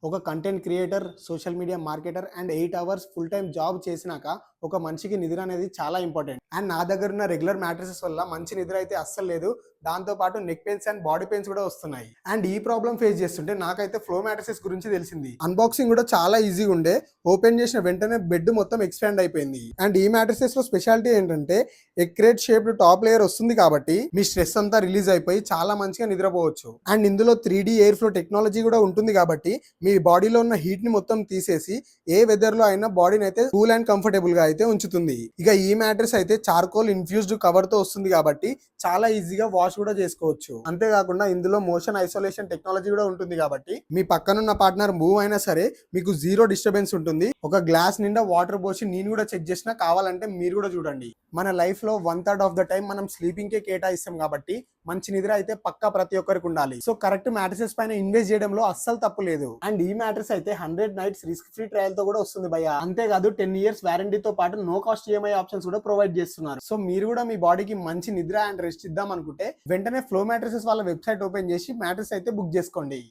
ఒక content creator, social media marketer and 8 hours full time job చేసినాక ఒక మనిషికి నిద్ర అనేది చాలా ఇంపార్టెంట్. అండ్ నా దగ్గర ఉన్న రెగ్యులర్ మ్యాట్రిసెస్ వల్ల మంచి నిద్ర అయితే అస్సలు లేదు. దాంతో పాటు neck pains and body pains కూడా వస్తున్నాయి. అండ్ ఈ ప్రాబ్లం ఫేస్ చేస్తుంటే నాకైతే ఫ్లో మ్యాట్రిసెస్ గురించి తెలిసింది. అన్బాక్సింగ్ కూడా చాలా ఈజీగా ఉండే. ఓపెన్ చేసిన వెంటనే బెడ్ మొత్తం ఎక్స్పాండ్ అయిపోయింది. అండ్ ఈ మ్యాట్రిసెస్ లో స్పెషాలిటీ ఏంటంటే ఎక్రేట్ షేప్డ్ టాప్ లేయర్ వస్తుంది కాబట్టి మీ స్ట్రెస్ అంతా రిలీజ్ అయిపోయి చాలా మంచిగా నిద్రపోవచ్చు. అండ్ ఇందులో 3D ఎయిర్ ఫ్లో టెక్నాలజీ కూడా ఉంటుంది కాబట్టి మీ బాడీలో ఉన్న హీట్ ని మొత్తం తీసేసి ఏ వెదర్ లో అయినా బాడీని అయితే కూల్ అండ్ కంఫర్టబుల్ గా అయితే ఉంచుతుంది. ఇక ఈ మ్యాట్రెస్ అయితే చార్కోల్ ఇన్ఫ్యూజ్డ్ కవర్ తో వస్తుంది కాబట్టి చాలా ఈజీగా వాష్ కూడా చేసుకోవచ్చు. అంతేకాకుండా ఇందులో మోషన్ ఐసోలేషన్ టెక్నాలజీ కూడా ఉంటుంది కాబట్టి మీ పక్కనున్న పార్ట్నర్ మూవ్ అయినా సరే మీకు జీరో డిస్టర్బెన్స్ ఉంటుంది. ఒక గ్లాస్ నిండా వాటర్ పోసి నేను కూడా చెక్ చేసినా, కావాలంటే మీరు కూడా చూడండి. మన లైఫ్ లో 1/3 ఆఫ్ ద టైం మనం స్లీపింగ్ కే కేటాయిస్తాం కాబట్టి మంచి నిద్ర అయితే పక్కా ప్రతి ఒక్కరికి ఉండాలి. సో కరెక్ట్ మ్యాట్రెసెస్ పైన ఇన్వెస్ట్ చేయడంలో అస్సలు తప్పు లేదు. అండ్ ఈ మ్యాట్రెస్ అయితే 100 నైట్స్ రిస్క్ ఫ్రీ ట్రయల్ తో కూడా వస్తుంది భయ్య. అంతేకాదు 10 ఇయర్స్ వారంటీతో పాటు నో కాస్ట్ ఈఎంఐ ఆప్షన్స్ కూడా ప్రొవైడ్ చేస్తున్నారు. సో మీరు కూడా మీ బాడీకి మంచి నిద్ర అండ్ రెస్ట్ ఇద్దాం అనుకుంటే వెంటనే ఫ్లో మ్యాట్రెసెస్ వాళ్ళ వెబ్సైట్ ఓపెన్ చేసి మ్యాట్రెస్ అయితే బుక్ చేసుకోండి.